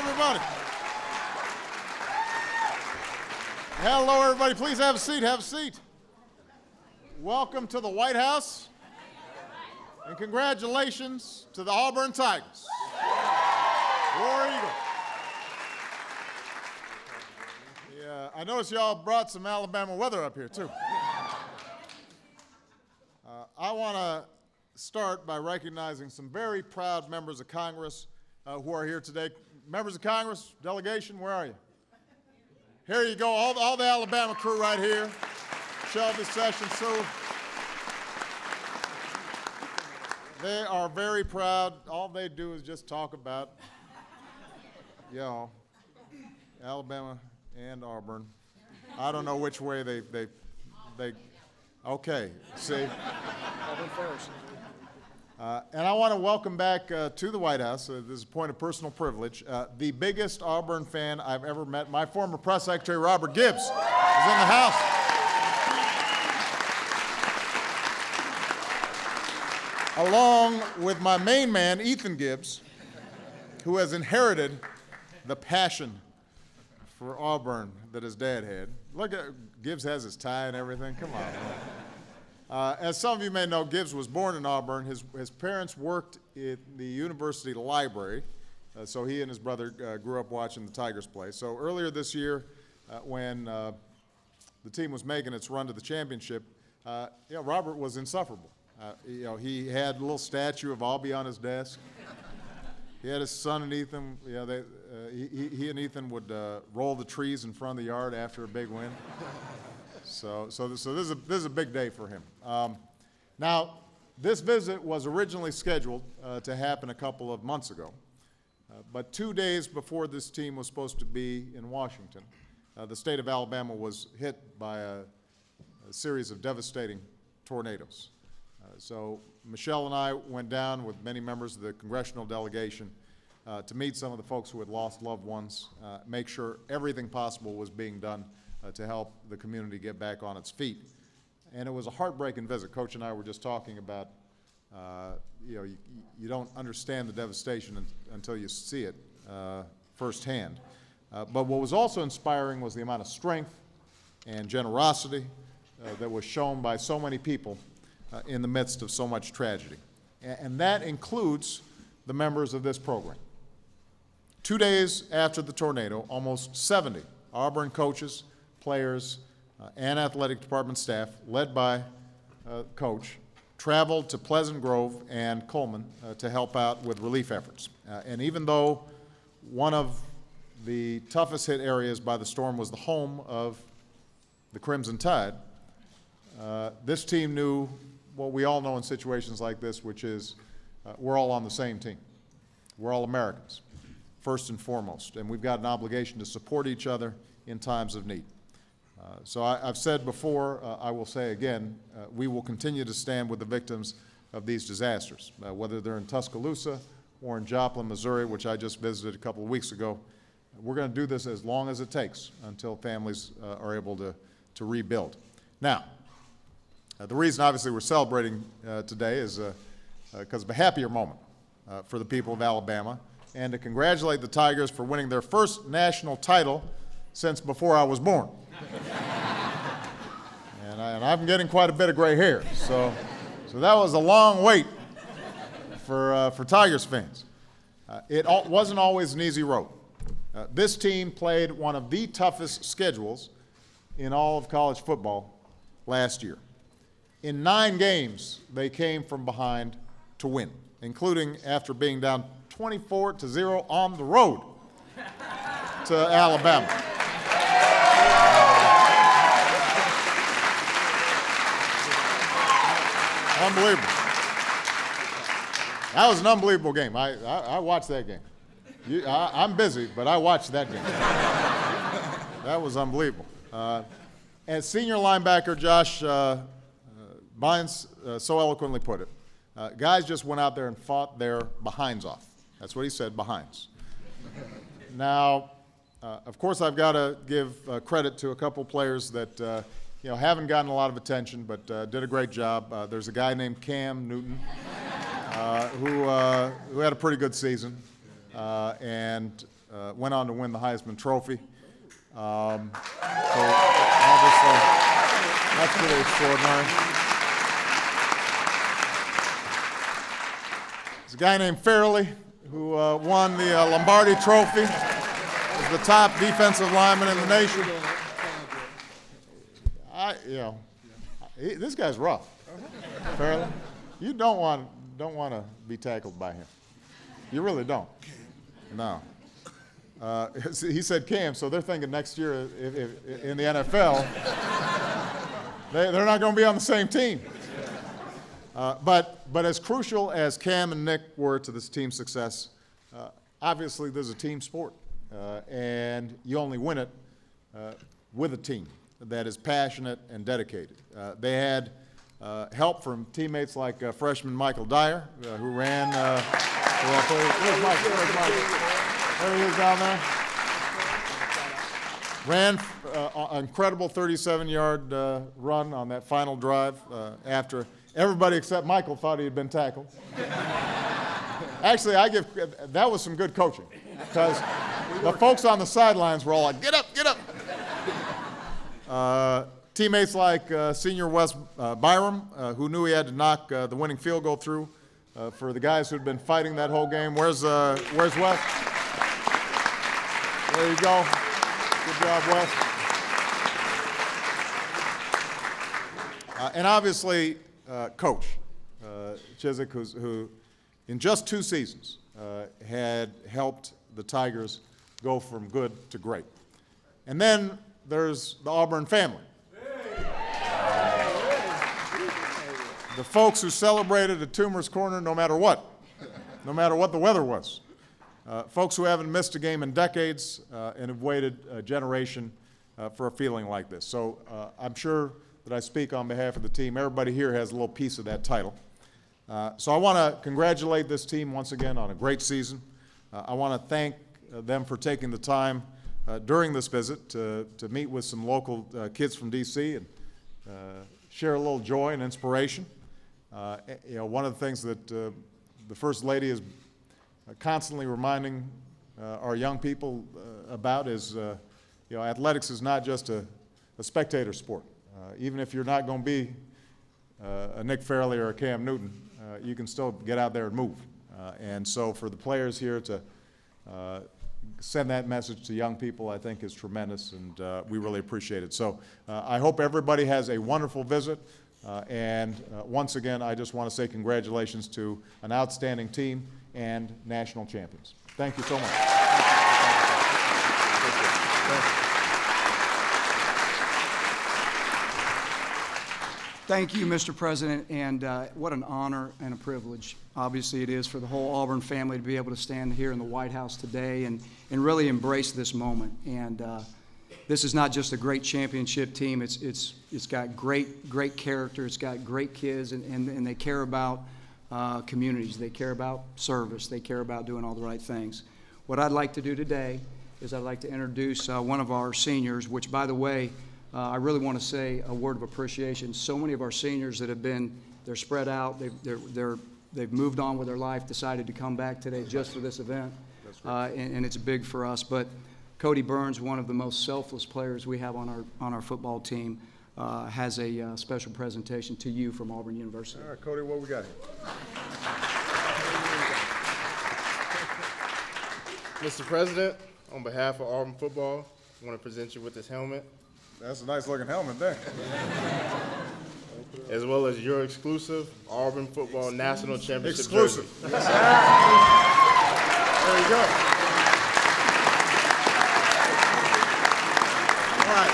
everybody. Hello, everybody. Please have a seat. Have a seat. Welcome to the White House, and congratulations to the Auburn Tigers. War Eagle. Yeah, I noticed y'all brought some Alabama weather up here, too. I want to start by recognizing some very proud members of Congress who are here today. Members of Congress, delegation, where are you? Here you go, all the Alabama crew right here. Shelby, Sessions, Sue. They are very proud. All they do is just talk about, Alabama and Auburn. I don't know which way they okay, see. And I want to welcome back to the White House, this is a point of personal privilege, the biggest Auburn fan I've ever met. My former press secretary, Robert Gibbs, is in the house. Along with my main man, Ethan Gibbs, who has inherited the passion for Auburn that his dad had. Look at, Gibbs has his tie and everything, come on, man. As some of you may know, Gibbs was born in Auburn. His parents worked at the university library, so he and his brother grew up watching the Tigers play. So earlier this year, when the team was making its run to the championship, Robert was insufferable. He had a little statue of Albie on his desk. He had his son and Ethan. He and Ethan would roll the trees in front of the yard after a big win. So this is a big day for him. Now, this visit was originally scheduled to happen a couple of months ago, but 2 days before this team was supposed to be in Washington, the state of Alabama was hit by a series of devastating tornadoes. So Michelle and I went down with many members of the congressional delegation to meet some of the folks who had lost loved ones, make sure everything possible was being done to help the community get back on its feet. And it was a heartbreaking visit. Coach and I were just talking about, you don't understand the devastation until you see it firsthand. But what was also inspiring was the amount of strength and generosity that was shown by so many people in the midst of so much tragedy. And that includes the members of this program. 2 days after the tornado, almost 70 Auburn coaches, players, and athletic department staff, led by Coach, traveled to Pleasant Grove and Coleman to help out with relief efforts. And even though one of the toughest hit areas by the storm was the home of the Crimson Tide, this team knew what we all know in situations like this, which is we're all on the same team. We're all Americans, first and foremost, and we've got an obligation to support each other in times of need. So I've said before, I will say again, we will continue to stand with the victims of these disasters, whether they're in Tuscaloosa or in Joplin, Missouri, which I just visited a couple of weeks ago. We're going to do this as long as it takes until families are able to rebuild. Now, the reason, obviously, we're celebrating today is because of a happier moment for the people of Alabama, and to congratulate the Tigers for winning their first national title since before I was born. And I'm getting quite a bit of gray hair, so that was a long wait for Tigers fans. It wasn't always an easy road. This team played one of the toughest schedules in all of college football last year. In 9 games, they came from behind to win, including after being down 24-0 on the road to Alabama. Unbelievable. That was an unbelievable game. I watched that game. I'm busy, but I watched that game. That was unbelievable. As senior linebacker Josh Bynes so eloquently put it, guys just went out there and fought their behinds off. That's what he said, behinds. Now, of course, I've got to give credit to a couple players that haven't gotten a lot of attention, but did a great job. There's a guy named Cam Newton who had a pretty good season, and went on to win the Heisman Trophy. So obviously, that's pretty extraordinary. There's a guy named Fairley who won the Lombardi Trophy as the top defensive lineman in the nation. This guy's rough. Fairley, you don't want to be tackled by him. You really don't. No. He said Cam, so they're thinking next year if in the NFL, they're not going to be on the same team. But as crucial as Cam and Nick were to this team's success, obviously there's a team sport, and you only win it with a team that is passionate and dedicated. They had help from teammates like freshman Michael Dyer, who ran. Where's Michael? There he is down there. Ran an incredible 37-yard run on that final drive after everybody except Michael thought he had been tackled. Actually, that was some good coaching, because the folks on the sidelines were all like, "Get up, get up." Teammates like senior Wes Byram, who knew he had to knock the winning field goal through for the guys who had been fighting that whole game. Where's Wes? There you go. Good job, Wes. And obviously, Coach Chiswick, who in just 2 seasons had helped the Tigers go from good to great. And then there's the Auburn family. The folks who celebrated at Toomer's Corner no matter what the weather was. Folks who haven't missed a game in decades and have waited a generation for a feeling like this. So I'm sure that I speak on behalf of the team. Everybody here has a little piece of that title. So I want to congratulate this team once again on a great season. I want to thank them for taking the time during this visit to meet with some local kids from D.C. and share a little joy and inspiration. One of the things that the First Lady is constantly reminding our young people about is, athletics is not just a spectator sport. Even if you're not going to be a Nick Fairley or a Cam Newton, you can still get out there and move. And so for the players here to send that message to young people, I think is tremendous, and we really appreciate it. So I hope everybody has a wonderful visit. And once again, I just want to say congratulations to an outstanding team and national champions. Thank you so much. Thank you, Mr. President, and what an honor and a privilege, obviously, it is for the whole Auburn family to be able to stand here in the White House today and really embrace this moment. And this is not just a great championship team. It's got great character. It's got great kids, and they care about communities. They care about service. They care about doing all the right things. What I'd like to do today is I'd like to introduce one of our seniors, which, by the way, I really want to say a word of appreciation. So many of our seniors that have been, they're spread out. They've moved on with their life, decided to come back today just for this event, and it's big for us. But Cody Burns, one of the most selfless players we have on our football team, has a special presentation to you from Auburn University. All right, Cody, what we got here? Mr. President, on behalf of Auburn football, I want to present you with this helmet. That's a nice looking helmet there. As well as your exclusive Auburn football national championship Exclusive. jersey. There you go. All right.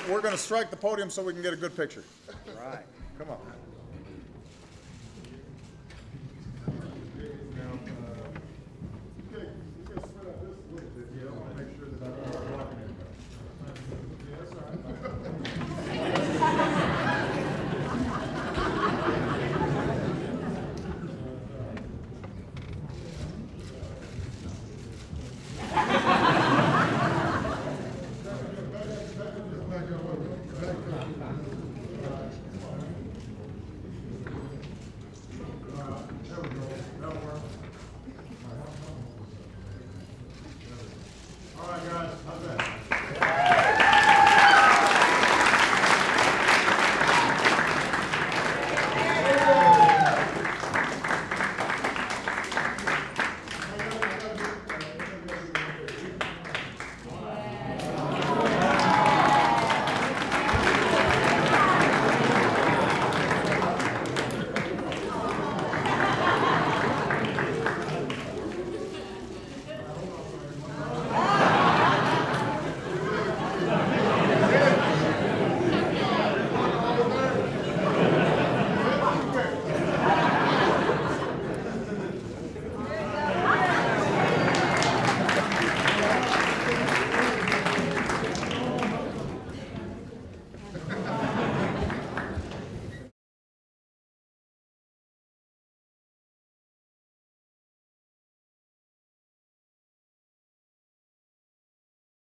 We're going to strike the podium so we can get a good picture. All right. Come on.